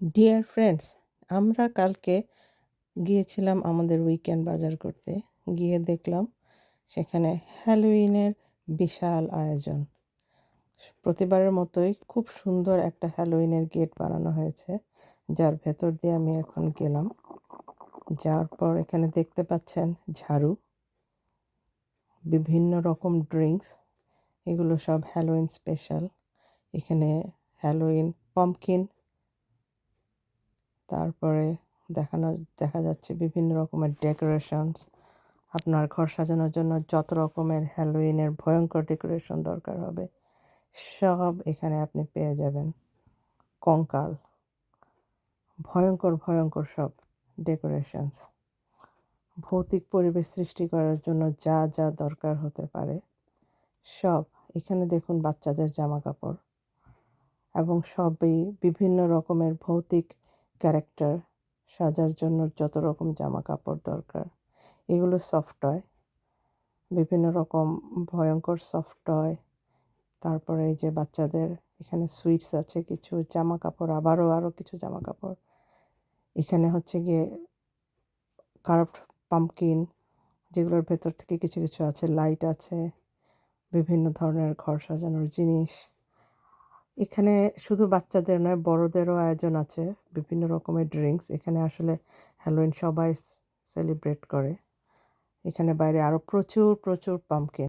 Dear friends, আমরা কালকে গিয়েছিলাম আমাদের উইকেন্ড বাজার করতে। গিয়ে দেখলাম সেখানে হ্যালোইনের বিশাল আয়োজন। প্রতিবারের মতোই খুব সুন্দর একটা হ্যালোইনের গেট বানানো হয়েছে, যার ভেতর দিয়ে আমি এখন গেলাম। যাওয়ার পর এখানে দেখতে পাচ্ছেন ঝাড়ু, বিভিন্ন রকম ড্রিঙ্কস, এগুলো সব হ্যালোইন স্পেশাল। এখানে হ্যালোইন পাম্পকিন, তারপরে দেখা যাচ্ছে বিভিন্ন রকমের ডেকোরেশনস। আপনার ঘর সাজানোর জন্য যত রকমের হ্যালোইনের ভয়ঙ্কর ডেকোরেশন দরকার হবে, সব এখানে আপনি পেয়ে যাবেন। কঙ্কাল, ভয়ঙ্কর ভয়ঙ্কর সব ডেকোরেশনস, ভৌতিক পরিবেশ সৃষ্টি করার জন্য যা যা দরকার হতে পারে সব এখানে। দেখুন বাচ্চাদের জামা কাপড়, এবং সবই বিভিন্ন রকমের ভৌতিক ক্যারেক্টার সাজার জন্য যত রকম জামা কাপড় দরকার। এগুলো সফট টয়, বিভিন্ন রকম ভয়ঙ্কর সফট টয়। তারপরে এই যে বাচ্চাদের এখানে সুইটস আছে, কিছু জামা কাপড়, আরও কিছু জামা কাপড়। এখানে হচ্ছে গিয়ে কার্ভড পাম্পকিন, যেগুলোর ভেতর থেকে কিছু কিছু আছে, লাইট আছে, বিভিন্ন ধরনের ঘর সাজানোর জিনিস। এখানে শুধু বাচ্চাদের নয়, বড়দেরও আয়োজন আছে, বিভিন্ন রকমের ড্রিঙ্কস। এখানে আসলে হ্যালোইন সবাই সেলিব্রেট করে। এখানে বাইরে আরও প্রচুর প্রচুর পাম্পকিন।